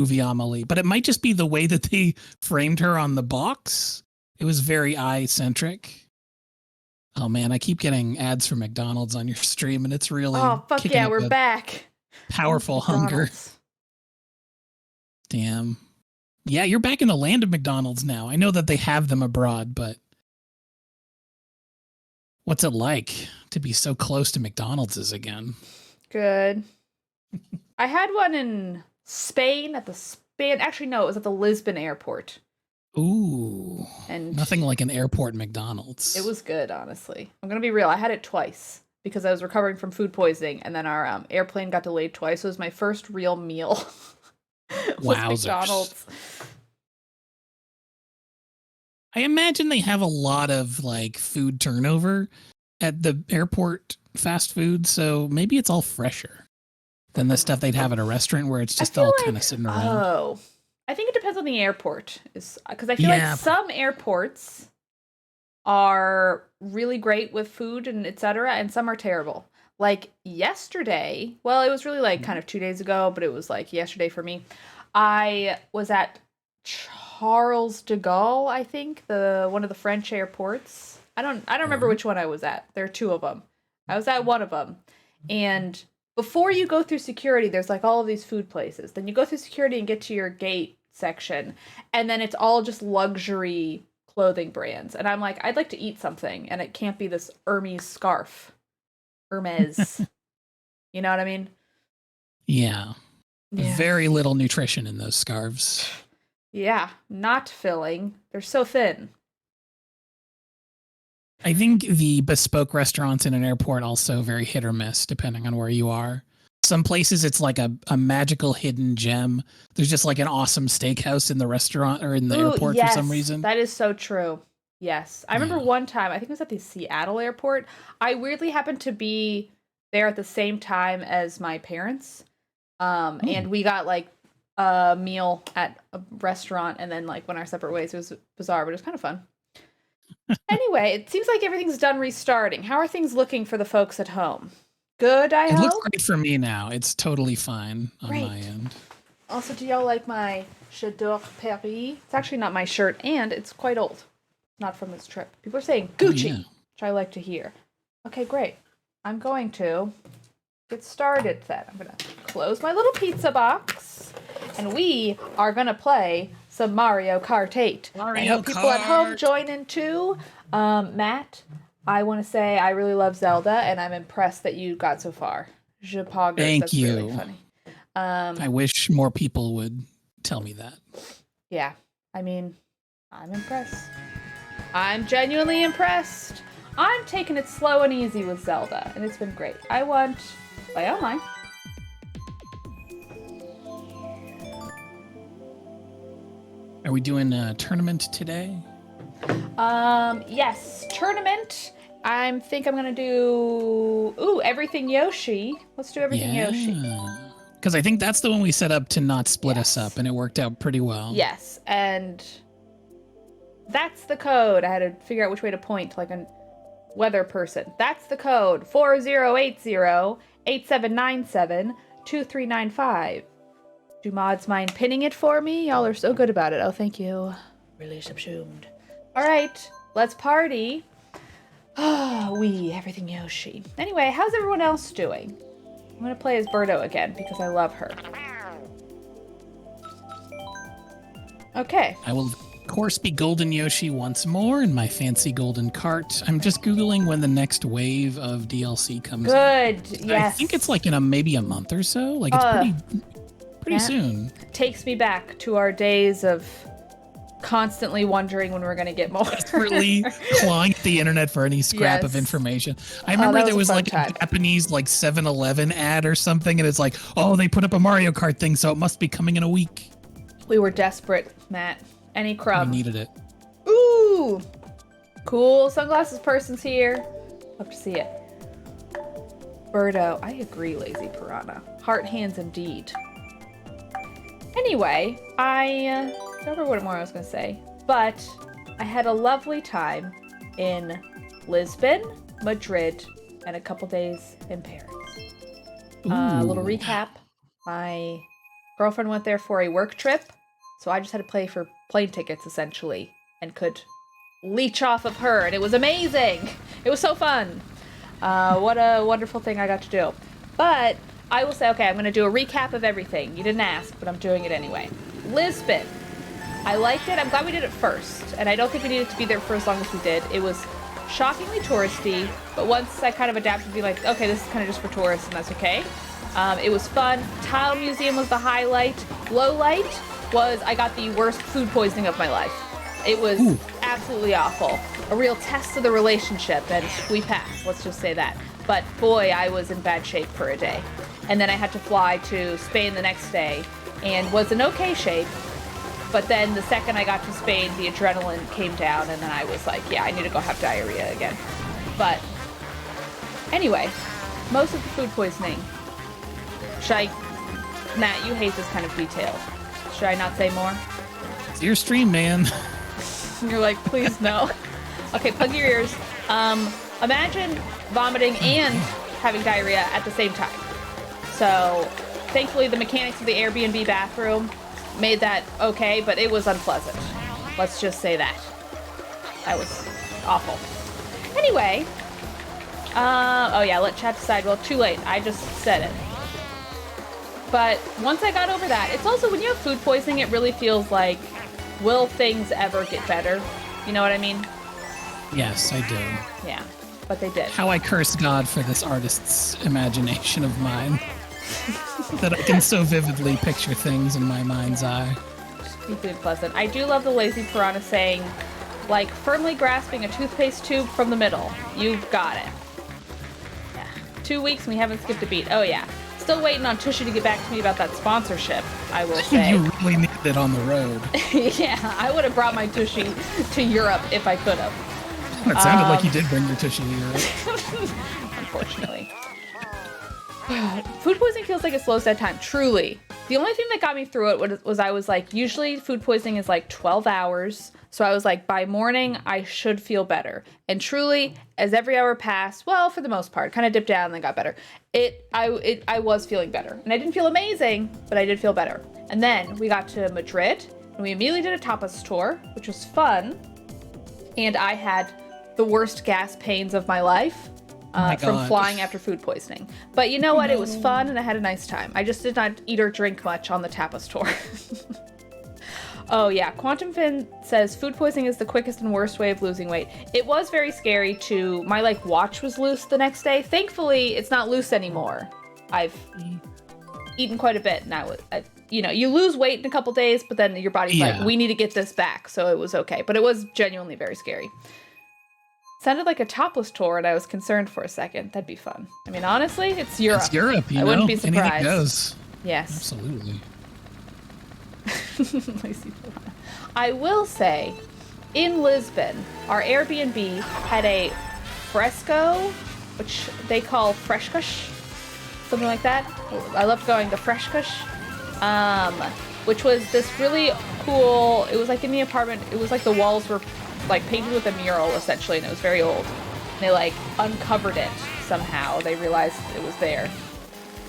movie Amelie, but it might just be the way that they framed her on the box. It was very eye-centric. Oh man, I keep getting ads for McDonald's on your stream, and it's really fuck yeah, we're back. Powerful hunger. Damn. Yeah, you're back in the land of McDonald's now. I know that they have them abroad, but what's it like to be so close to McDonald's again? Good. I had one in Spain actually no, it was at the Lisbon airport. Ooh. And nothing like an airport McDonald's. It was good, honestly. I'm going to be real. I had it twice because I was recovering from food poisoning, and then our airplane got delayed twice. So it was my first real meal. Was McDonald's. I imagine they have a lot of like food turnover at the airport fast food, so maybe it's all fresher than the stuff they'd have at a restaurant where it's just all kind of sitting around. Oh, I think it depends on the airport, because I feel like some airports are really great with food and etc., and some are terrible. Like yesterday, well, it was really like kind of 2 days ago, but it was like yesterday for me. I was at Charles de Gaulle, I think, one of the French airports. I don't remember which one I was at. There are two of them. I was at one of them, and before you go through security, there's like all of these food places. Then you go through security and get to your gate section, and then it's all just luxury clothing brands. And I'm like, I'd like to eat something, and it can't be this Hermes scarf. Hermes. You know what I mean? Yeah. Very little nutrition in those scarves. Yeah, not filling. They're so thin. I think the bespoke restaurants in an airport also very hit or miss depending on where you are. Some places it's like a magical hidden gem. There's just like an awesome steakhouse in the restaurant or in the airport for some reason. That is so true. Yes. I remember one time, I think it was at the Seattle airport. I weirdly happened to be there at the same time as my parents. And we got like a meal at a restaurant and then like went our separate ways. It was bizarre, but it was kind of fun. Anyway, it seems like everything's done restarting. How are things looking for the folks at home? Good, I hope? It looks great for me now. It's totally fine on my end. Also, do y'all like my J'adore Paris? It's actually not my shirt, and it's quite old. Not from this trip. People are saying Gucci, which I like to hear. Okay, great. I'm going to get started then. I'm going to close my little pizza box, and we are going to play some Mario Kart 8. I hope people at home join in too. Matt, I want to say I really love Zelda, and I'm impressed that you got so far. Thank you. Really funny. I wish more people would tell me that. Yeah, I mean, I'm impressed. I'm genuinely impressed. I'm taking it slow and easy with Zelda, and it's been great. I want play online. Are we doing a tournament today? Yes, tournament. I think I'm gonna do everything Yoshi. Let's do everything Yoshi. Because I think that's the one we set up to not split us up, and it worked out pretty well. Yes, and that's the code. I had to figure out which way to point, like a weather person. That's the code: 4080-8797-2395. Do mods mind pinning it for me? Y'all are so good about it. Oh, thank you. Really subsumed. All right, let's party. Everything Yoshi. Anyway, how's everyone else doing? I'm gonna play as Birdo again because I love her. Okay. I will, of course, be Golden Yoshi once more in my fancy golden cart. I'm just Googling when the next wave of DLC comes out. Good, yes. I think it's like in maybe a month or so. Like, it's pretty soon. Takes me back to our days of constantly wondering when we're going to get more. Desperately clawing at the internet for any scrap of information. I remember there was like a Japanese like 7-Eleven ad or something, and it's like, oh, they put up a Mario Kart thing, so it must be coming in a week. We were desperate, Matt. Any crumb. We needed it. Ooh! Cool sunglasses person's here. Hope to see it. Birdo. I agree, Lazy Piranha. Heart hands indeed. Anyway, I don't remember what more I was going to say, but I had a lovely time in Lisbon, Madrid, and a couple days in Paris. A little recap. My Girlfriend went there for a work trip, so I just had to pay for plane tickets, essentially, and could leech off of her, and it was amazing! It was so fun! What a wonderful thing I got to do. But I will say, okay, I'm going to do a recap of everything. You didn't ask, but I'm doing it anyway. Lisbon. I liked it. I'm glad we did it first, and I don't think we needed to be there for as long as we did. It was shockingly touristy, but once I kind of adapted to be like, okay, this is kind of just for tourists, and that's okay. It was fun. Tile Museum was the highlight. Low light was I got the worst food poisoning of my life. It was absolutely awful. A real test of the relationship, and we passed, let's just say that. But boy, I was in bad shape for a day. And then I had to fly to Spain the next day, and was in okay shape. But then the second I got to Spain, the adrenaline came down, and then I was like, yeah, I need to go have diarrhea again. But anyway, most of the food poisoning. Matt, you hate this kind of detail. Should I not say more? It's your stream, man. You're like, please no. Okay, plug your ears. Imagine vomiting and having diarrhea at the same time. So, thankfully, the mechanics of the Airbnb bathroom made that okay, but it was unpleasant. Let's just say that. That was awful. Anyway, oh yeah, let chat decide. Well, too late. I just said it. But once I got over that, it's also when you have food poisoning, it really feels like, will things ever get better? You know what I mean? Yes, I do. Yeah, but they did. How I curse God for this artist's imagination of mine. That I can so vividly picture things in my mind's eye. Deeply pleasant. I do love the lazy piranha saying, like, firmly grasping a toothpaste tube from the middle. You've got it. Yeah. 2 weeks and we haven't skipped a beat. Oh, yeah. Still waiting on Tushy to get back to me about that sponsorship, I will say. You really needed it on the road. Yeah, I would have brought my Tushy to Europe if I could have. It sounded like you did bring your Tushy to Europe. Unfortunately. Food poisoning feels like it slows down time. Truly. The only thing that got me through it was I was like, usually food poisoning is like 12 hours. So I was like, by morning, I should feel better. And truly, as every hour passed, well, for the most part, kind of dipped down and then got better. I was feeling better. And I didn't feel amazing, but I did feel better. And then we got to Madrid, and we immediately did a tapas tour, which was fun. And I had the worst gas pains of my life. From flying after food poisoning. But you know what? It was fun and I had a nice time. I just did not eat or drink much on the tapas tour. Oh yeah, Quantum Fin says food poisoning is the quickest and worst way of losing weight. It was very scary to, my like watch was loose the next day. Thankfully, it's not loose anymore. I've eaten quite a bit and you know, you lose weight in a couple days, but then your body's like, we need to get this back. So it was okay, but it was genuinely very scary. Sounded like a topless tour, and I was concerned for a second. That'd be fun. I mean, honestly, it's Europe. It's Europe, you know? I wouldn't be surprised. Anything goes. Yes. Absolutely. I will say, in Lisbon, our Airbnb had a fresco, which they call frescas, something like that. I loved going to frescas, which was this really cool, it was like in the apartment, it was like the walls were like painted with a mural essentially, and it was very old. And they like uncovered it somehow. They realized it was there.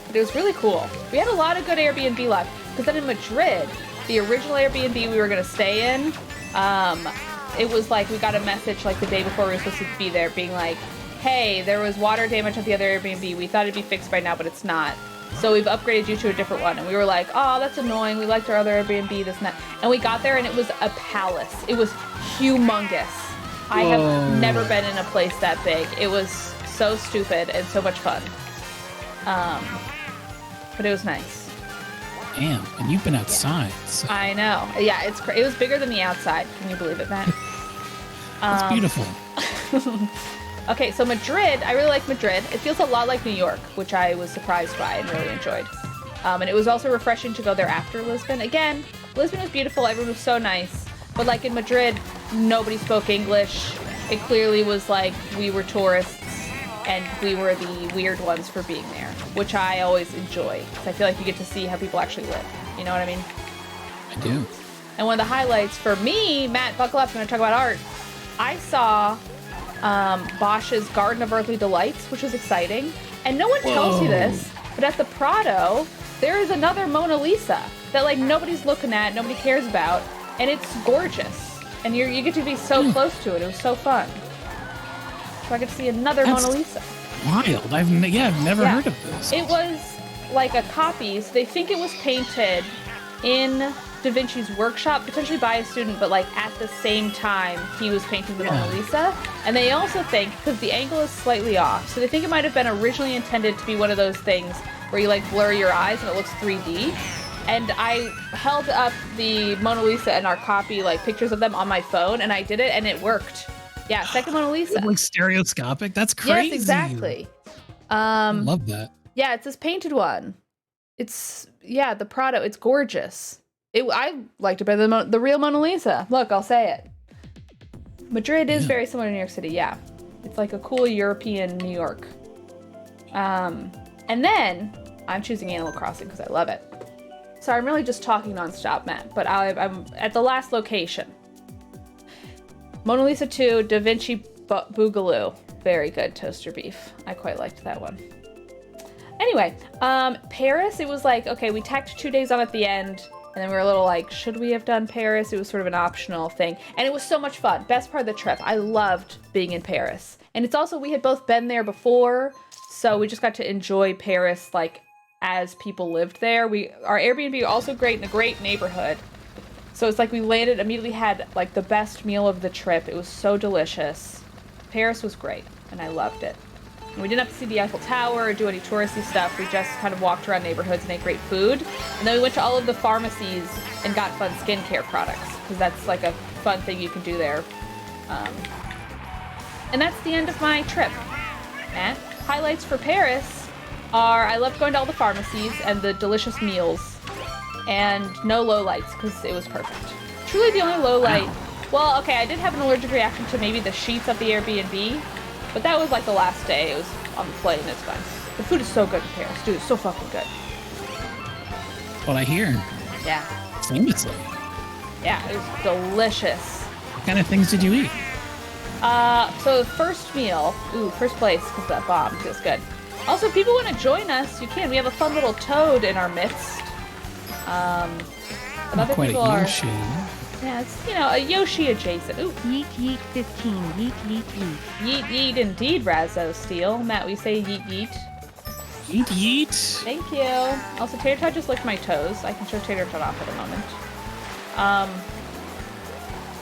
But it was really cool. We had a lot of good Airbnb life. Because then in Madrid, the original Airbnb we were gonna stay in, it was like we got a message like the day before we were supposed to be there being like, hey, there was water damage at the other Airbnb. We thought it'd be fixed by now, but it's not. So we've upgraded you to a different one. And we were like, oh, that's annoying. We liked our other Airbnb, this and that. And we got there and it was a palace. It was humongous. Whoa. I have never been in a place that big. It was so stupid and so much fun. But it was nice. Damn, and you've been outside. Yeah. So. I know. Yeah, it was bigger than the outside. Can you believe it, Matt? It's beautiful. Okay, so Madrid, I really like Madrid. It feels a lot like New York, which I was surprised by and really enjoyed. And it was also refreshing to go there after Lisbon. Again, Lisbon was beautiful. Everyone was so nice. But like in Madrid, nobody spoke English. It clearly was like we were tourists and we were the weird ones for being there, which I always enjoy. Because I feel like you get to see how people actually live. You know what I mean? I do. And one of the highlights for me, Matt, buckle up, I'm going to talk about art. I saw Bosch's Garden of Earthly Delights, which was exciting. And no one tells you this, but at the Prado, there is another Mona Lisa that like nobody's looking at, nobody cares about, and it's gorgeous. And you get to be so close to it. It was so fun. So I get to see another Mona Lisa. Wild. I've never heard of this. It was like a copy. So they think it was painted in Da Vinci's workshop, potentially by a student, but like at the same time he was painting the Mona Lisa. And they also think, because the angle is slightly off, so they think it might have been originally intended to be one of those things where you like blur your eyes and it looks 3D. And I held up the Mona Lisa and our copy, like pictures of them on my phone, and I did it and it worked. Yeah, second Mona Lisa. Like stereoscopic? That's crazy. Yes, exactly. I love that. Yeah, it's this painted one. It's, the Prado. It's gorgeous. I liked it better than the real Mona Lisa. Look, I'll say it. Madrid is very similar to New York City, yeah. It's like a cool European New York. And then, I'm choosing Animal Crossing because I love it. So I'm really just talking nonstop, Matt, but I'm at the last location. Mona Lisa 2, Da Vinci Boogaloo. Very good toaster beef. I quite liked that one. Anyway, Paris, it was like, okay, we tacked 2 days on at the end, and then we were a little like, should we have done Paris? It was sort of an optional thing. And it was so much fun. Best part of the trip. I loved being in Paris. And it's also, we had both been there before, so we just got to enjoy Paris, like, as people lived there. Our Airbnb also great in a great neighborhood. So it's like we landed, immediately had like the best meal of the trip. It was so delicious. Paris was great, and I loved it. And we didn't have to see the Eiffel Tower or do any touristy stuff. We just kind of walked around neighborhoods and ate great food. And then we went to all of the pharmacies and got fun skincare products, because that's like a fun thing you can do there. And that's the end of my trip. Matt, highlights for Paris are I loved going to all the pharmacies and the delicious meals. And no lowlights, because it was perfect. Truly the only lowlight. Well, okay, I did have an allergic reaction to maybe the sheets of the Airbnb, but that was like the last day. It was on the plane. It's fine. The food is so good in Paris, dude. It's so fucking good. What I hear. Yeah. Famously. Yeah, it was delicious. What kind of things did you eat? So the first meal, first place, because that bomb feels good. Also, if people want to join us, you can. We have a fun little toad in our midst. But other quite people a are. Yoshi. Yeah, it's, a Yoshi adjacent. Ooh. Yeet yeet 15. Yeet yeet yeet. Yeet yeet indeed, Razzo Steel. Matt, we say yeet yeet. Yeet yeet. Thank you. Also, Tater Tot just licked my toes. I can show Tater Tot off at a moment.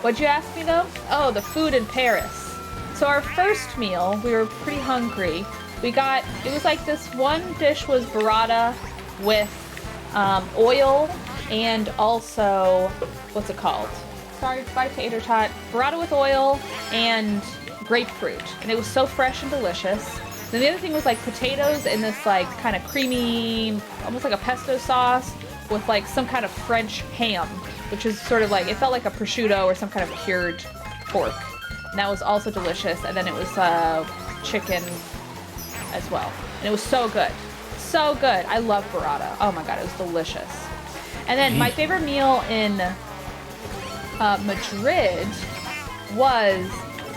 What'd you ask me though? Oh, the food in Paris. So our first meal, we were pretty hungry. It was like this one dish was burrata with oil and also, what's it called? Sorry, by Tater Tot. Burrata with oil and grapefruit. And it was so fresh and delicious. Then the other thing was like potatoes in this like kind of creamy, almost like a pesto sauce with like some kind of French ham, which is sort of like, it felt like a prosciutto or some kind of cured pork. And that was also delicious. And then it was chicken as well. And it was so good. So good. I love burrata. Oh my god, it was delicious. And then my favorite meal in Madrid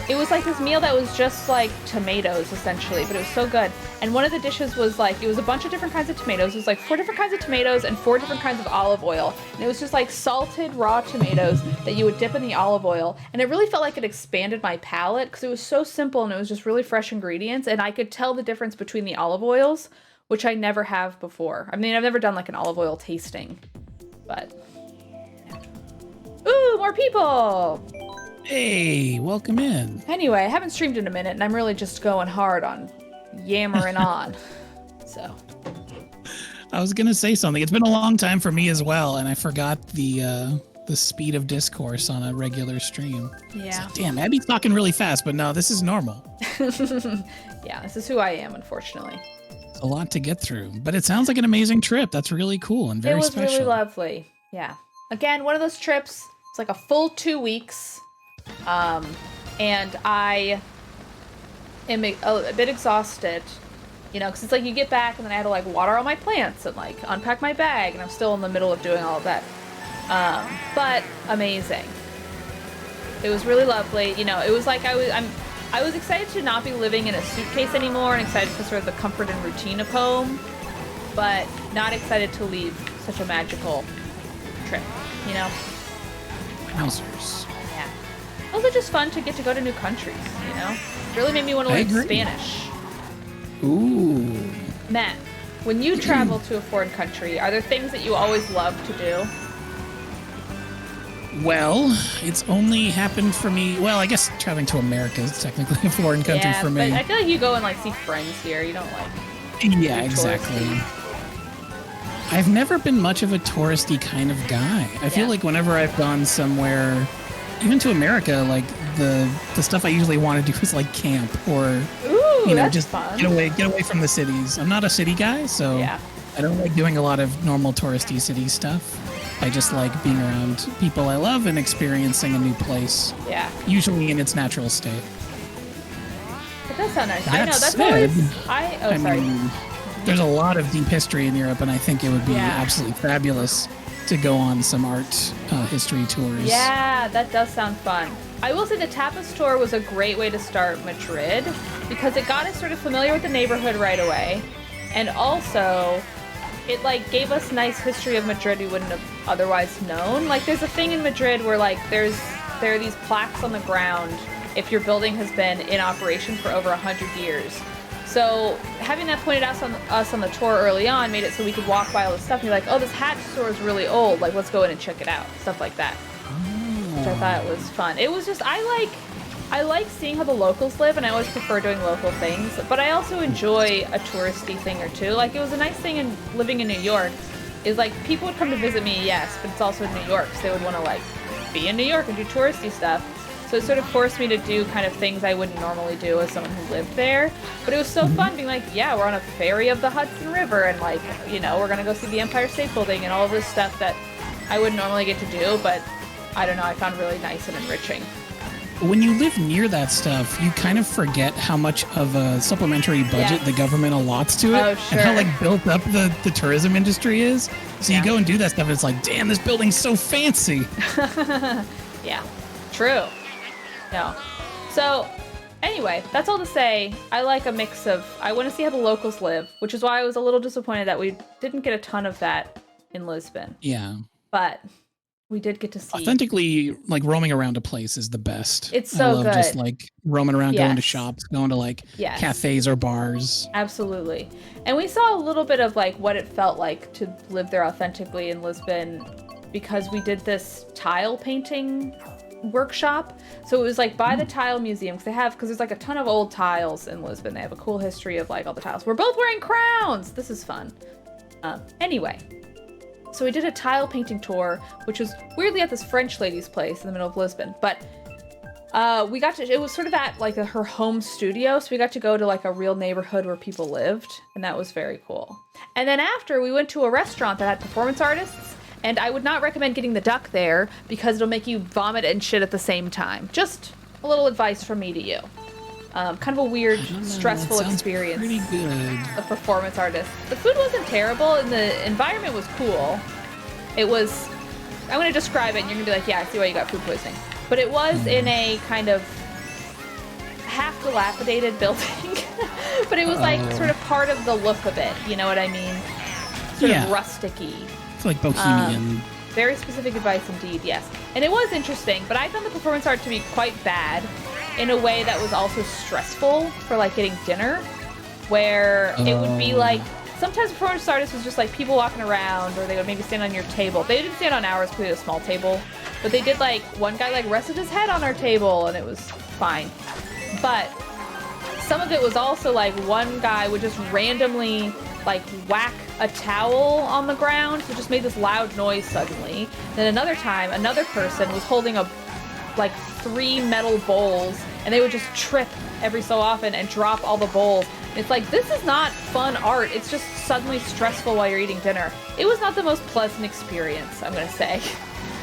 it was like this meal that was just like tomatoes essentially, but it was so good. And one of the dishes was like, it was a bunch of different kinds of tomatoes. It was like 4 different kinds of tomatoes and 4 different kinds of olive oil. And it was just like salted raw tomatoes that you would dip in the olive oil. And it really felt like it expanded my palate because it was so simple and it was just really fresh ingredients. And I could tell the difference between the olive oils, which I never have before. I mean, I've never done like an olive oil tasting, but yeah. Ooh, more people! Hey, welcome in. Anyway, I haven't streamed in a minute, and I'm really just going hard on yammering on. So. I was gonna say something. It's been a long time for me as well, and I forgot the speed of discourse on a regular stream. Yeah. So, damn, Abby's talking really fast, but no, this is normal. Yeah, this is who I am, unfortunately. It's a lot to get through, but it sounds like an amazing trip. That's really cool and very special. It was really lovely. Yeah. Again, one of those trips. It's like a full 2 weeks. And I am a bit exhausted, because it's like you get back and then I had to like water all my plants and like unpack my bag, and I'm still in the middle of doing all of that. But amazing. It was really lovely. It was like I was excited to not be living in a suitcase anymore and excited for sort of the comfort and routine of home. but not excited to leave such a magical trip, you know? Wowzers. Yeah. Also just fun to get to go to new countries, you know? It really made me want to learn Spanish. Ooh. Matt, when you travel to a foreign country, are there things that you always love to do? Well, it's only happened for me. Well, I guess traveling to America is technically a foreign country for me. But I feel like you go and like see friends here. You don't like. Yeah, exactly. I've never been much of a touristy kind of guy. I feel like whenever I've gone somewhere, even to America, like the stuff I usually want to do is like camp or just fun. get away from the cities. I'm not a city guy, so I don't like doing a lot of normal touristy city stuff. I just like being around people I love and experiencing a new place. Yeah. Usually in its natural state. It does sound nice. I know, that's said, always... I mean, there's a lot of deep history in Europe, and I think it would be absolutely fabulous to go on some art history tours. Yeah, that does sound fun. I will say the tapas tour was a great way to start Madrid because it got us sort of familiar with the neighborhood right away. And also... it like gave us nice history of Madrid we wouldn't have otherwise known. Like there's a thing in Madrid where like there are these plaques on the ground if your building has been in operation for over 100 years. So having that pointed out on us on the tour early on made it so we could walk by all this stuff and be like, oh, this hat store is really old. Like let's go in and check it out. Stuff like that. Which I thought was fun. It was just I like seeing how the locals live, and I always prefer doing local things, but I also enjoy a touristy thing or two. Like, it was a nice thing in living in New York, is like, people would come to visit me, yes, but it's also in New York, so they would want to, like, be in New York and do touristy stuff. So it sort of forced me to do kind of things I wouldn't normally do as someone who lived there. But it was so fun being like, yeah, we're on a ferry of the Hudson River, and, like, you know, we're going to go see the Empire State Building and all of this stuff that I wouldn't normally get to do, but I don't know, I found really nice and enriching. When you live near that stuff, you kind of forget how much of a supplementary budget the government allots to it, and how like built up the tourism industry is. So you go and do that stuff, and it's like, damn, this building's so fancy. Yeah, true. No. So anyway, that's all to say. I like a mix of. I want to see how the locals live, which is why I was a little disappointed that we didn't get a ton of that in Lisbon. Yeah. But we did get to see authentically, like roaming around a place is the best. It's so I love good. Just like roaming around, going to shops, going to like cafes or bars. Absolutely. And we saw a little bit of like what it felt like to live there authentically in Lisbon because we did this tile painting workshop. So it was like by the tile museum because there's like a ton of old tiles in Lisbon. They have a cool history of like all the tiles. We're both wearing crowns. This is fun. Anyway. So we did a tile painting tour, which was weirdly at this French lady's place in the middle of Lisbon. But we got to, it was sort of at like her home studio. So we got to go to like a real neighborhood where people lived. And that was very cool. And then after we went to a restaurant that had performance artists. And I would not recommend getting the duck there because it'll make you vomit and shit at the same time. Just a little advice from me to you. Kind of a weird, stressful experience. Pretty good. A performance artist. The food wasn't terrible, and the environment was cool. It was. I'm going to describe it, and you're going to be like, "Yeah, I see why you got food poisoning." But it was in a kind of half dilapidated building, but it was like sort of part of the look of it. You know what I mean? Sort of rusticy. It's like bohemian. Very specific advice indeed. Yes, and it was interesting, but I found the performance art to be quite bad. In a way that was also stressful for like getting dinner, where it would be like sometimes performance artists was just like people walking around, or they would maybe stand on your table. They didn't stand on ours because we had a small table, but they did like one guy like rested his head on our table and it was fine. But some of it was also like one guy would just randomly like whack a towel on the ground, so it just made this loud noise suddenly. Then another time, another person was holding a like 3 metal bowls, and they would just trip every so often and drop all the bowls. And it's like, this is not fun art. It's just suddenly stressful while you're eating dinner. It was not the most pleasant experience, I'm gonna say.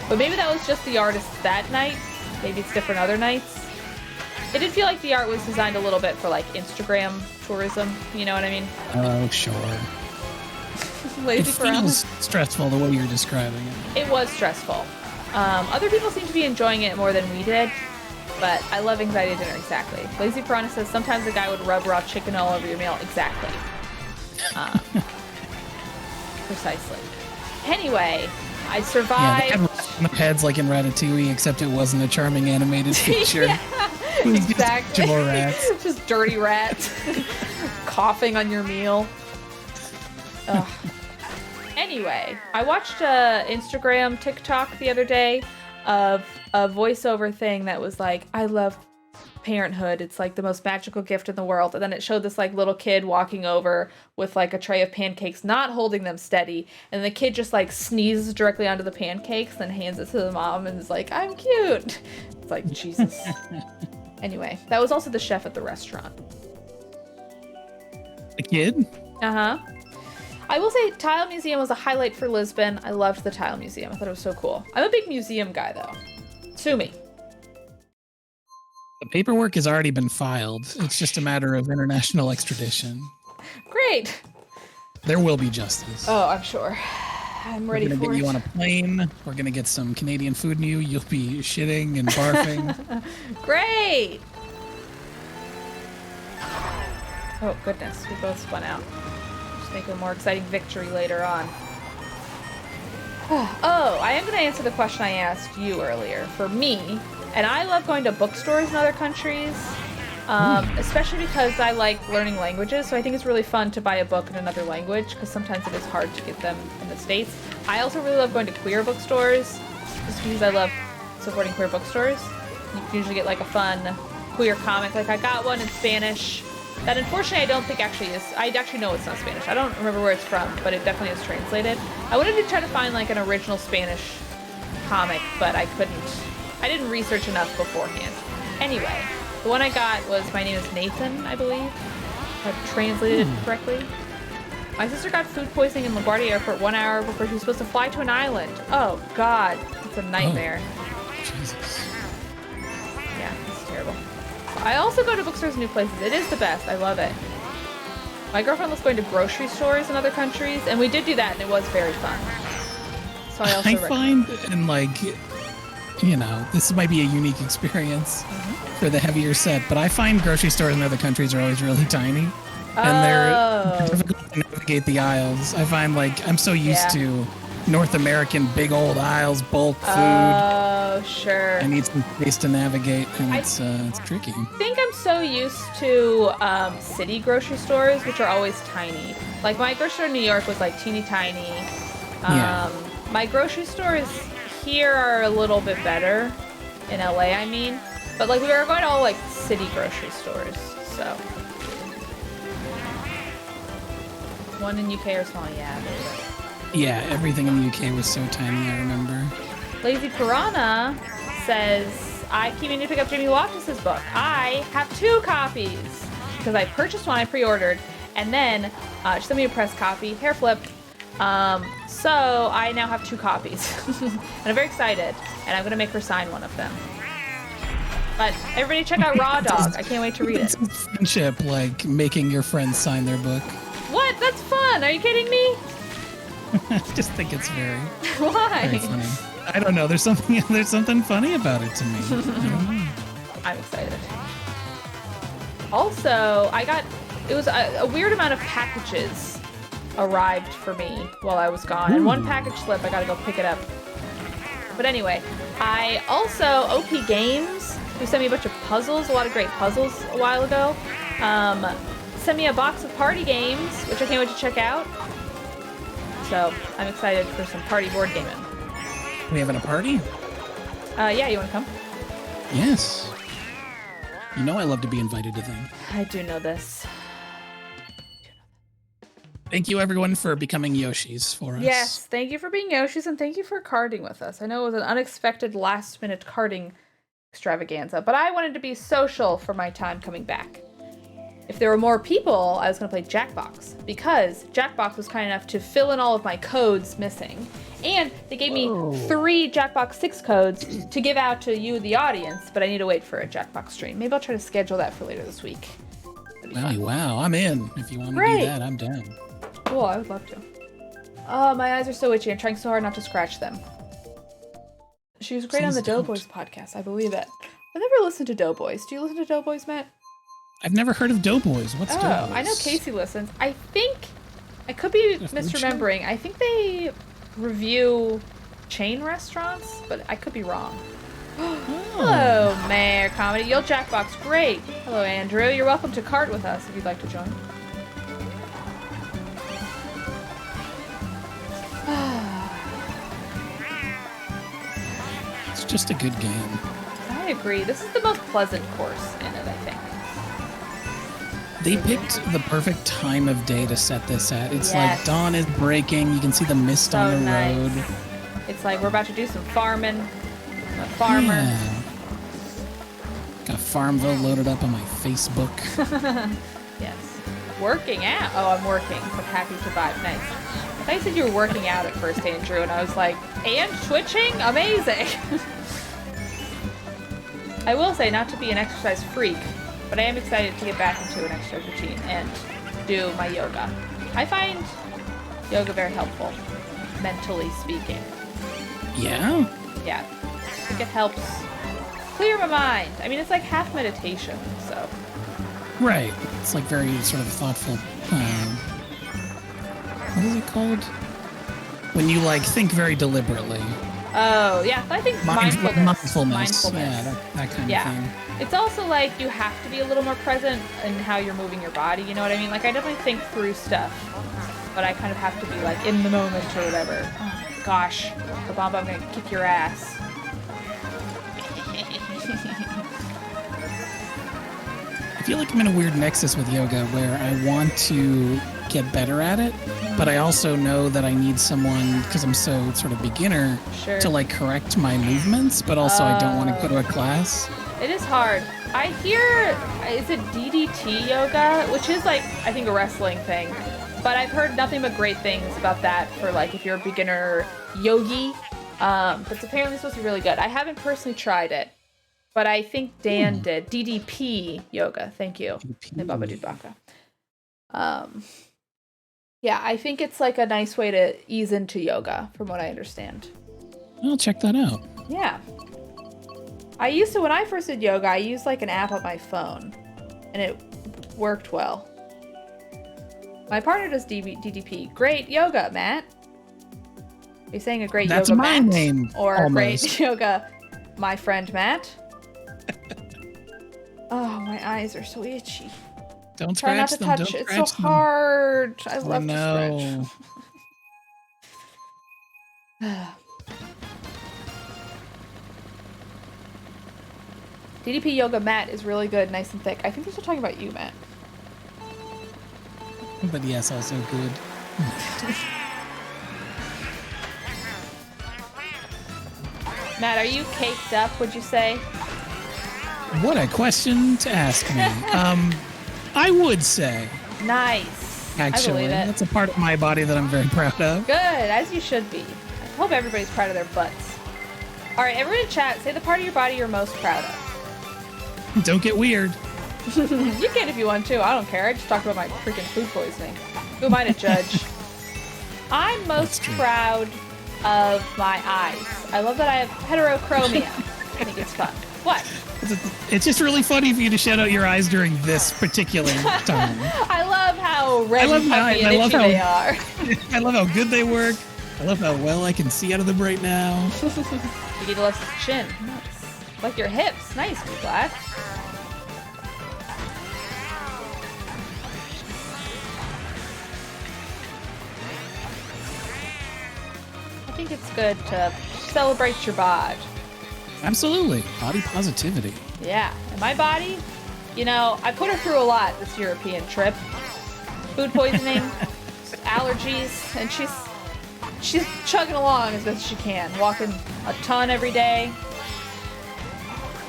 But maybe that was just the artist that night. Maybe it's different other nights. It did feel like the art was designed a little bit for like Instagram tourism. You know what I mean? Oh, sure. It feels stressful the way you're describing it. It was stressful. Other people seem to be enjoying it more than we did, but I love anxiety dinner, exactly. Lazy Piranha says sometimes a guy would rub raw chicken all over your meal, exactly. Precisely. Anyway, I Yeah, survived. they had rats on their heads like in Ratatouille, except it wasn't a charming animated feature. Yeah, It was exactly. just actual rats. Just dirty rats coughing on your meal. Ugh. Anyway, I watched a Instagram TikTok the other day of a voiceover thing that was like, I love parenthood. It's like the most magical gift in the world. And then it showed this like little kid walking over with like a tray of pancakes, not holding them steady. And the kid just like sneezes directly onto the pancakes, then hands it to the mom and is like, I'm cute. It's like, Jesus. Anyway, that was also the chef at the restaurant. The kid? Uh-huh. I will say Tile Museum was a highlight for Lisbon. I loved the Tile Museum. I thought it was so cool. I'm a big museum guy, though. Sue me. The paperwork has already been filed. It's just a matter of international extradition. Great. There will be justice. Oh, I'm sure. I'm ready for it. We're gonna get you on a plane. We're gonna get some Canadian food in you. You'll be shitting and barfing. Great. Oh, goodness. We both spun out. Just make a more exciting victory later on. Oh, I am going to answer the question I asked you earlier. For me, and I love going to bookstores in other countries, especially because I like learning languages. So I think it's really fun to buy a book in another language because sometimes it is hard to get them in the States. I also really love going to queer bookstores just because I love supporting queer bookstores. You can usually get like a fun queer comic. Like I got one in Spanish that unfortunately I don't think actually is. I actually know it's not Spanish. I don't remember where it's from, but it definitely is translated. I wanted to try to find like an original Spanish comic, but I couldn't. I didn't research enough beforehand. Anyway, the one I got was My Name is Nathan, I believe. If I've translated it correctly. My sister got food poisoning in LaGuardia Airport 1 hour before she was supposed to fly to an island. Oh, God. It's a nightmare. Oh, Jesus. Yeah, it's terrible. I also go to bookstores in new places. It is the best. I love it. My girlfriend was going to grocery stores in other countries, and we did do that, and it was very fun. So I also find, and like, you know, this might be a unique experience for the heavier set, but I find grocery stores in other countries are always really tiny, and they're difficult to navigate the aisles. I find like I'm so used to North American big old aisles, bulk food. Oh, sure. I need some space to navigate, and it's tricky. I think I'm so used to city grocery stores, which are always tiny. Like my grocery store in New York was like teeny tiny. My grocery stores here are a little bit better in LA, I mean. But like we were going to all like city grocery stores, so. One in UK or small, yeah. Yeah, everything in the UK was so tiny, I remember. Lazy Piranha says, I keep meaning to pick up Jamie Loftus's book. I have 2 copies because I purchased one I pre-ordered and then she sent me a press copy, hair flip. So I now have 2 copies and I'm very excited and I'm going to make her sign one of them. But everybody check out Raw Dog. I can't wait to read it. It's friendship, like making your friends sign their book. What? That's fun. Are you kidding me? I just think it's very, Why? very funny. I don't know. There's something funny about it to me. I don't know. I'm excited. Also, it was a weird amount of packages arrived for me while I was gone. And one package slip, I gotta go pick it up. But anyway, I also, OP Games, who sent me a bunch of puzzles, a lot of great puzzles a while ago, sent me a box of party games, which I can't wait to check out. So I'm excited for some party board gaming. We having a party? Yeah, you want to come? Yes. You know I love to be invited to things. I do know this. Thank you, everyone, for becoming Yoshis for us. Yes, thank you for being Yoshis, and thank you for carding with us. I know it was an unexpected last-minute carding extravaganza, but I wanted to be social for my time coming back. If there were more people, I was going to play Jackbox, because Jackbox was kind enough to fill in all of my codes missing. And they gave me 3 Jackbox 6 codes to give out to you, the audience, but I need to wait for a Jackbox stream. Maybe I'll try to schedule that for later this week. Wow, I'm in. If you want to do that, I'm down. Cool, I would love to. Oh, my eyes are so itchy. I'm trying so hard not to scratch them. She was great on the Doughboys podcast. I believe it. I've never listened to Doughboys. Do you listen to Doughboys, Matt? I've never heard of Doughboys. What's Doughboys? I know Casey listens. I think I could be misremembering. I think they review chain restaurants, but I could be wrong. Hello, Mayor Comedy. Yo, Jackbox, great. Hello, Andrew. You're welcome to kart with us if you'd like to join. It's just a good game. I agree. This is the most pleasant course in it, I think. They picked the perfect time of day to set this at. It's Yes. like dawn is breaking. You can see the mist on the nice. road. It's like we're about to do some farming. I'm a farmer. Yeah. Got Farmville loaded up on my Facebook. Yes. Working out. Oh, I'm working, but happy to vibe. Nice. I thought you said you were working out at first, Andrew, and I was like, and twitching? Amazing. I will say, not to be an exercise freak, but I am excited to get back into an exercise routine and do my yoga. I find yoga very helpful, mentally speaking. Yeah? Yeah. I think it helps clear my mind. I mean, it's like half meditation, so. Right. It's like very sort of thoughtful. What is it called? When you like think very deliberately. Oh, yeah. I think mindfulness. Yeah, that kind of thing. It's also like you have to be a little more present in how you're moving your body. You know what I mean? Like, I definitely think through stuff, but I kind of have to be like in the moment or whatever. Oh, gosh. Babamba, I'm going to kick your ass. I feel like I'm in a weird nexus with yoga where I want to get better at it, but I also know that I need someone, because I'm so sort of beginner, to like correct my movements, but also I don't want to go to a class. It is hard. I hear, is it DDT yoga, which is like, I think a wrestling thing, but I've heard nothing but great things about that for like if you're a beginner yogi. But it's apparently supposed to be really good. I haven't personally tried it, but I think Dan did. DDP yoga. Thank you. Hey, Baba Dudbaka. Yeah, I think it's like a nice way to ease into yoga, from what I understand. I'll check that out. Yeah. I used to, when I first did yoga, I used like an app on my phone, and it worked well. My partner does DDP. Great yoga, Matt. Are you saying a great That's yoga my Matt? name. Or almost. a great yoga, my friend Matt? Oh, my eyes are so itchy. Don't Try not scratch to them. touch. Don't It's so scratch them. hard. I love to scratch. DDP yoga mat is really good, nice and thick. I think they're still talking about you, Matt. But yes, also good. Matt, are you caked up, would you say? What a question to ask me. I would say. Nice. Actually, I believe it. that's a part of my body that I'm very proud of. Good, as you should be. I hope everybody's proud of their butts. All right, everyone in chat, say the part of your body you're most proud of. Don't get weird. You can if you want to. I don't care. I just talked about my freaking food poisoning. Who am I to judge? I'm most proud of my eyes. I love that I have heterochromia. I think it's fun. What? It's just really funny for you to shout out your eyes during this particular time. I love how red and puffy and itchy they are. I love how good they work. I love how well I can see out of them right now. You get to lift the chin. Nice. Like your hips. Nice, Black. I think it's good to celebrate your bod. Absolutely. Body positivity. Yeah. And my body, you know, I put her through a lot this European trip. Food poisoning, allergies, and she's chugging along as best she can. Walking a ton every day.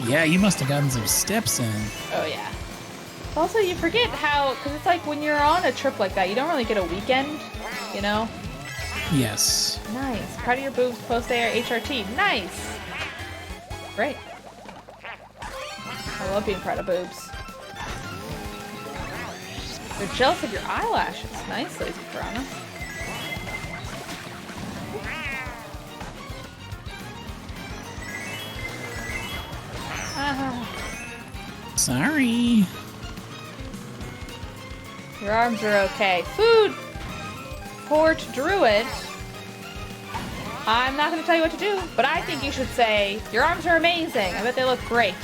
Yeah, you must have gotten some steps in. Oh, yeah. Also, you forget how, because it's like when you're on a trip like that, you don't really get a weekend, you know? Yes. Nice. Proud of your boobs post-AR HRT. Nice. Great. I love being proud of boobs. They're jealous of your eyelashes. Nice, Lazy Piranha. Sorry. Your arms are okay. Food! airport druid. I'm not going to tell you what to do, but I think you should say, your arms are amazing. I bet they look great.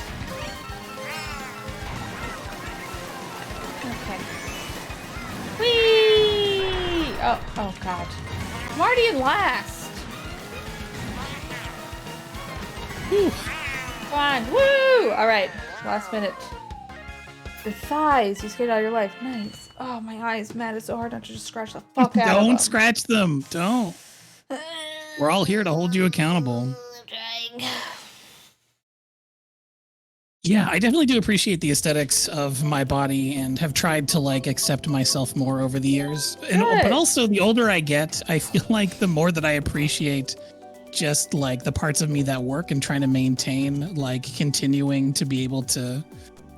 Okay. Whee! Oh God. I'm already in last. Whew. Come on. Woo! All right. Last minute. Your thighs. You skated out of your life. Nice. Oh, my eyes. Matt, it's so hard not to just scratch the fuck out of them. Don't scratch them. Don't. We're all here to hold you accountable. I'm trying. Yeah, I definitely do appreciate the aesthetics of my body and have tried to like accept myself more over the years. But also the older I get, I feel like the more that I appreciate just like the parts of me that work and trying to maintain like continuing to be able to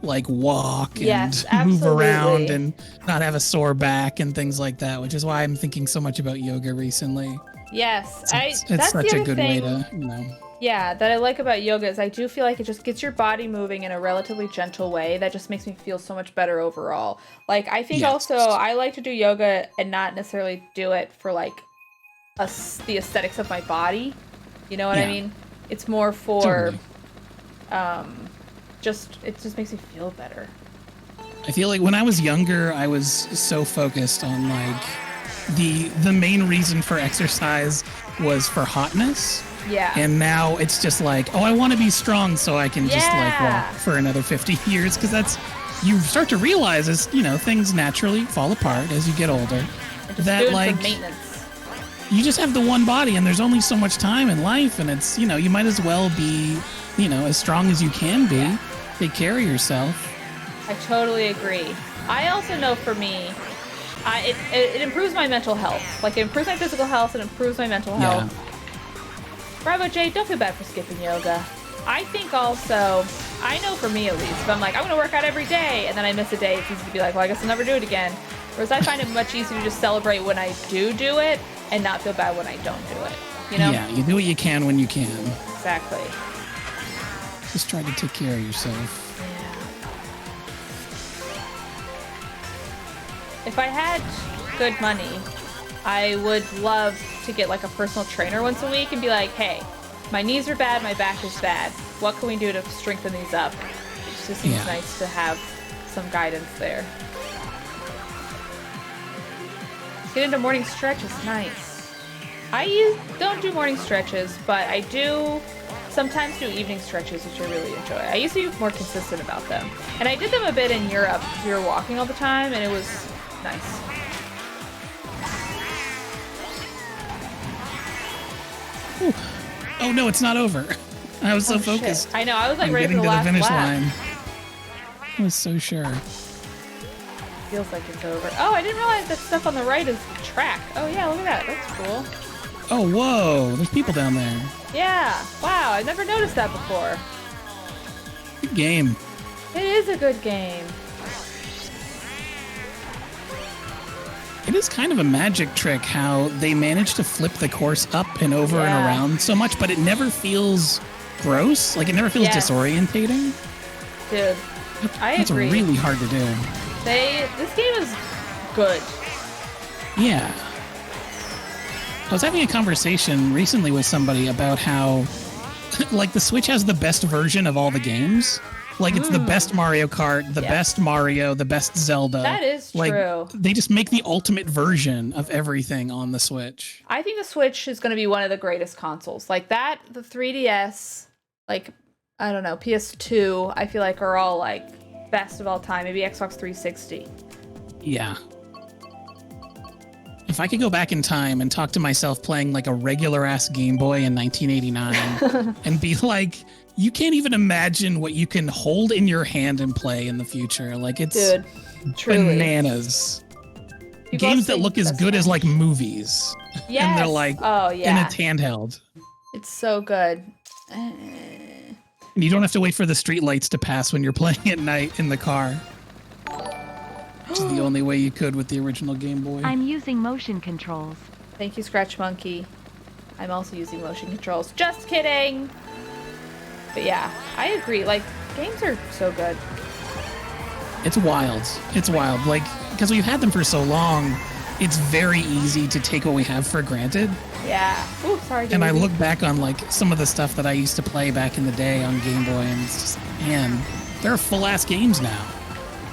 like walk and move around and not have a sore back and things like that, which is why I'm thinking so much about yoga recently. Yes, it's such a good way to, you know. Yeah, that I like about yoga is I do feel like it just gets your body moving in a relatively gentle way. That just makes me feel so much better overall. Like, I think also I like to do yoga and not necessarily do it for like the aesthetics of my body. You know what I mean? It's more for it just makes me feel better. I feel like when I was younger, I was so focused on like the main reason for exercise was for hotness. Yeah. And now it's just like, oh, I want to be strong so I can just like walk for another 50 years. Because that's, you start to realize as, you know, things naturally fall apart as you get older. That like, maintenance. You just have the one body and there's only so much time in life. And it's, you know, you might as well be, you know, as strong as you can be. Yeah. Take care of yourself. I totally agree. I also know for me, it improves my mental health. Like, it improves my physical health and improves my mental health. Bravo, Jade, don't feel bad for skipping yoga. I think also, I know for me at least, if I'm like, I'm going to work out every day, and then I miss a day, it's easy to be like, well, I guess I'll never do it again. Whereas I find it much easier to just celebrate when I do it and not feel bad when I don't do it. You know? Yeah, you do what you can when you can. Exactly. Just try to take care of yourself. If I had good money, I would love to get like a personal trainer once a week and be like, hey, my knees are bad, my back is bad. What can we do to strengthen these up? It just seems nice to have some guidance there. Get into morning stretches, nice. I don't do morning stretches, but I do sometimes do evening stretches, which I really enjoy. I used to be more consistent about them. And I did them a bit in Europe. We were walking all the time, and it was nice. Ooh. Oh no, it's not over. I was so focused. Shit. I know, I was like ready for the last finish lap. line. I was so sure. Feels like it's over. Oh, I didn't realize that stuff on the right is the track. Oh yeah, look at that. That's cool. Oh whoa, there's people down there. Yeah. Wow, I've never noticed that before. Good game. It is a good game. It is kind of a magic trick how they manage to flip the course up and over and around so much, but it never feels gross. Like, it never feels disorientating. Dude, I agree. It's really hard to do. This game is good. Yeah. I was having a conversation recently with somebody about how, like, the Switch has the best version of all the games. Like, it's the best Mario Kart, the best Mario, the best Zelda. That is like, true. They just make the ultimate version of everything on the Switch. I think the Switch is going to be one of the greatest consoles. Like that, the 3DS, like, I don't know, PS2, I feel like are all, like, best of all time. Maybe Xbox 360. Yeah. If I could go back in time and talk to myself playing, like, a regular-ass Game Boy in 1989 and be like, you can't even imagine what you can hold in your hand and play in the future. Like, it's bananas. Games that look as good as, like, movies. Yes. And they're like, and it's handheld. It's so good. And you don't have to wait for the street lights to pass when you're playing at night in the car. Which is the only way you could with the original Game Boy. I'm using motion controls. Thank you, Scratch Monkey. I'm also using motion controls. Just kidding! But yeah, I agree. Like, games are so good. It's wild. It's wild. Like, because we've had them for so long, it's very easy to take what we have for granted. Yeah. Ooh, sorry. And I look back on like some of the stuff that I used to play back in the day on Game Boy, and it's just, man, there are full-ass games now.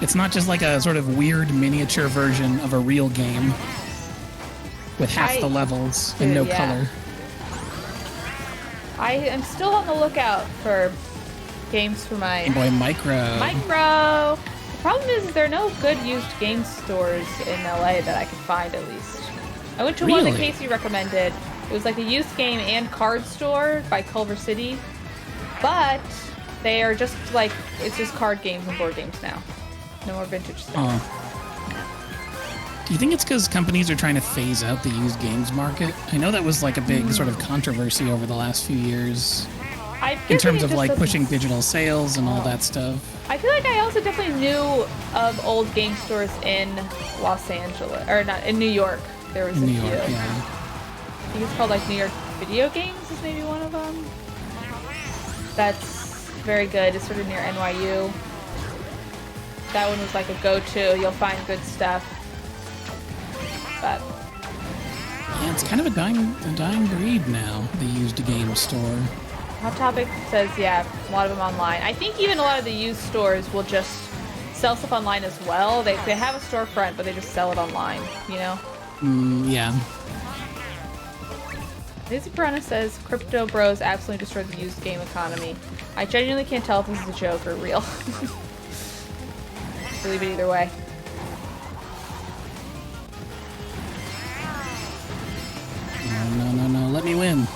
It's not just like a sort of weird miniature version of a real game with half the levels and no color. I am still on the lookout for games for my Game Boy Micro. The problem is there are no good used game stores in LA that I could find, at least. I went to one that Casey recommended. It was like a used game and card store by Culver City, but they are just like, it's just card games and board games now. No more vintage stuff. Do you think it's because companies are trying to phase out the used games market? I know that was like a big sort of controversy over the last few years in terms of like pushing digital sales and all that stuff. I feel like I also definitely knew of old game stores in Los Angeles, or not, in New York. There was a few. Yeah. I think it's called like New York Video Games is maybe one of them. That's very good. It's sort of near NYU. That one was like a go-to. You'll find good stuff. But yeah, it's kind of a dying breed now, the used game store. Hot Topic says, yeah, a lot of them online. I think even a lot of the used stores will just sell stuff online as well. They have a storefront, but they just sell it online, you know? Yeah. Lizzie Piranha says, Crypto Bros absolutely destroyed the used game economy. I genuinely can't tell if this is a joke or real. Believe it either way. No, let me win.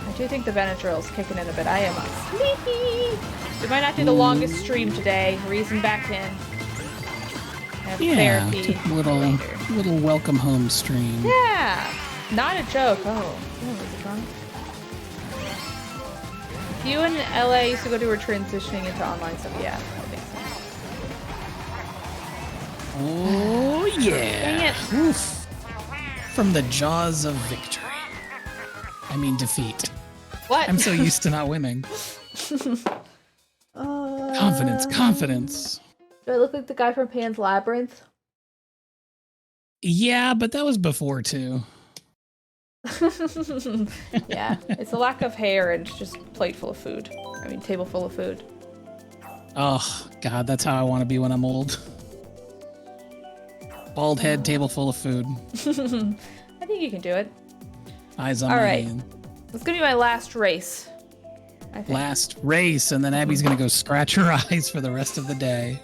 I do think the Benadryl's kicking in a bit. I am sleepy. We might not do the longest stream today. Reason back in. Therapy. Took a little welcome home stream. Yeah. Not a joke. Oh, is it wrong? You in LA used to go to were transitioning into online stuff. Yeah, that makes sense. Oh yeah. Dang it. Oof. From the jaws of victory. I mean defeat. What? I'm so used to not winning. Confidence. Do I look like the guy from Pan's Labyrinth? Yeah, but that was before too. Yeah, it's a lack of hair and just plate full of food. I mean, table full of food. Oh, God, that's how I want to be when I'm old. Bald head, table full of food. I think you can do it. Eyes on my hand. It's going to be my last race. I think. Last race, and then Abby's going to go scratch her eyes for the rest of the day.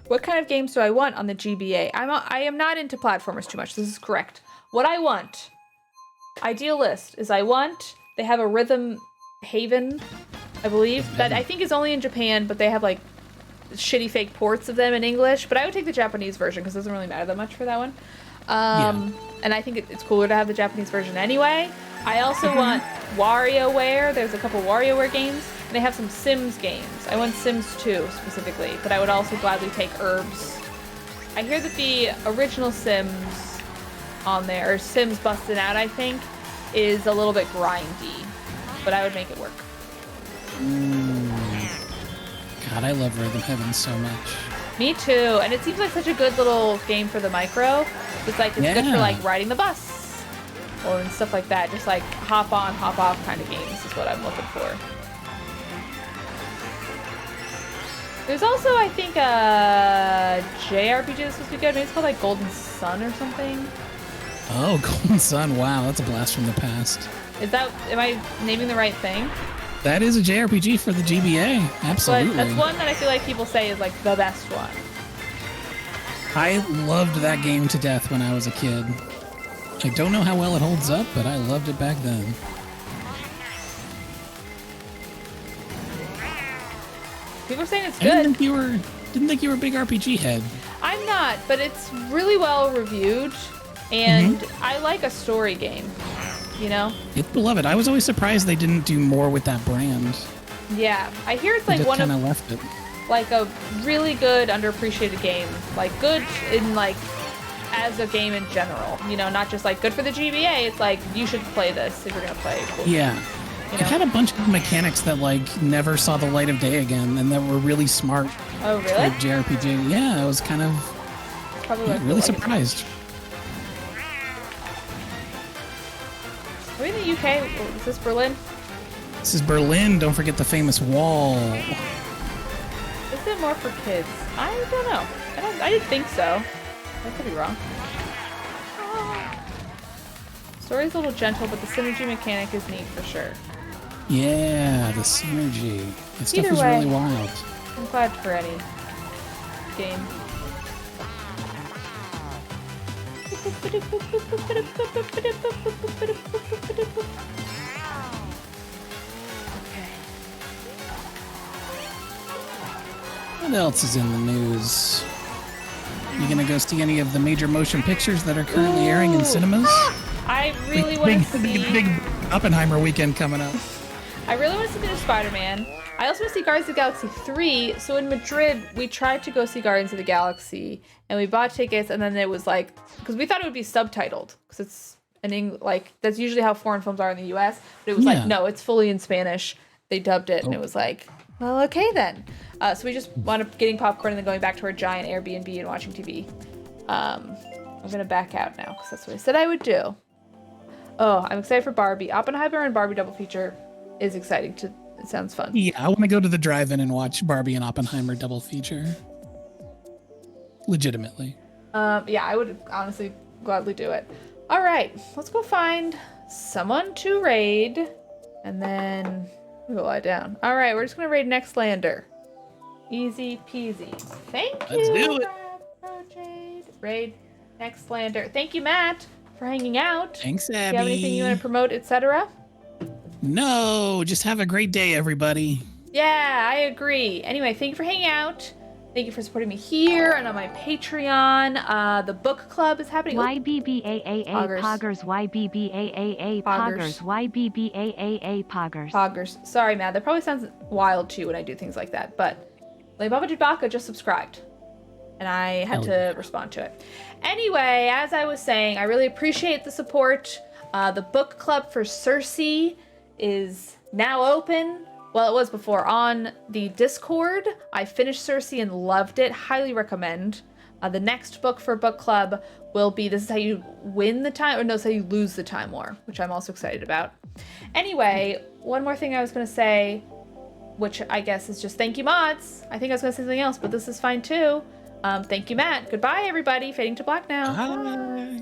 What kind of games do I want on the GBA? I am not into platformers too much. This is correct. What I want, ideal list, is they have a Rhythm Haven, I believe, that I think is only in Japan, but they have like shitty fake ports of them in English. But I would take the Japanese version because it doesn't really matter that much for that one. And I think it's cooler to have the Japanese version anyway. I also want WarioWare. There's a couple WarioWare games. And they have some Sims games. I want Sims 2 specifically, but I would also gladly take Herbs. I hear that the original Sims on there, or Sims Busted Out, I think, is a little bit grindy, but I would make it work. God, I love Rhythm Heaven so much. Me too, and it seems like such a good little game for the micro. It's good for like riding the bus or stuff like that. Just like hop on, hop off kind of games is what I'm looking for. There's also, I think, a JRPG that's supposed to be good. Maybe it's called like Golden Sun or something. Oh, Golden Sun! Wow, that's a blast from the past. Am I naming the right thing? That is a JRPG for the GBA. Absolutely. But that's one that I feel like people say is like the best one. I loved that game to death when I was a kid. I don't know how well it holds up, but I loved it back then. People are saying it's I good. didn't think you were a big RPG head. I'm not, but it's really well reviewed, and I like a story game. You know? It's beloved. I was always surprised they didn't do more with that brand. Yeah, I hear it's They like just one of kind of left it. like a really good underappreciated game. Like good in like as a game in general. You know, not just like good for the GBA. It's like you should play this if you're gonna play. Cool. Yeah. It had a bunch of mechanics that like never saw the light of day again, and that were really smart. Oh, really? For JRPG. Yeah, I was kind of really surprised. Are we in the UK? Is this Berlin? This is Berlin. Don't forget the famous wall. Is it more for kids? I don't know. I didn't think so. I could be wrong. Story's a little gentle, but the synergy mechanic is neat for sure. Yeah, the synergy. That stuff Either was way, really wild. I'm glad for any game. What else is in the news? You gonna go see any of the major motion pictures that are currently airing in cinemas? I really want to see... Big Oppenheimer weekend coming up. I really want to see the new Spider-Man. I also want to see Guardians of the Galaxy 3. So in Madrid, we tried to go see Guardians of the Galaxy, and we bought tickets, and then it was like... Because we thought it would be subtitled, because it's that's usually how foreign films are in the US. But it was like, no, it's fully in Spanish. They dubbed it, and it was like, well, okay then. So we just wound up getting popcorn and then going back to our giant Airbnb and watching TV. I'm going to back out now, because that's what I said I would do. Oh, I'm excited for Barbie. Oppenheimer and Barbie double feature is exciting. It sounds fun. Yeah, I want to go to the drive-in and watch Barbie and Oppenheimer double feature. Legitimately. Yeah, I would honestly gladly do it. All right, let's go find someone to raid, and then we'll lie down. All right, we're just gonna raid Next Lander. Easy peasy. Thank you. Let's do it. Jade. Raid Next Lander. Thank you, Matt, for hanging out. Thanks, Abby. Do you have anything you want to promote, etc.? No, just have a great day, everybody. Yeah, I agree. Anyway, thank you for hanging out. Thank you for supporting me here and on my Patreon. The book club is happening. YBBAAA Poggers. YBBAAA Poggers. YBBAAA Poggers. Poggers. Sorry, Matt. That probably sounds wild to you when I do things like that. But Baba Chewbacca just subscribed, and I had to respond to it. Anyway, as I was saying, I really appreciate the support. The book club for Cersei is now open. Well, it was before on the Discord. I finished Cersei and loved it. Highly recommend. The next book for book club will be This Is How You Win the Time, or no, this is How You Lose the Time War, which I'm also excited about. Anyway, one more thing I was going to say, which I guess is just thank you, mods. I think I was going to say something else, but this is fine too. Thank you, Matt. Goodbye, everybody. Fading to black now. Bye.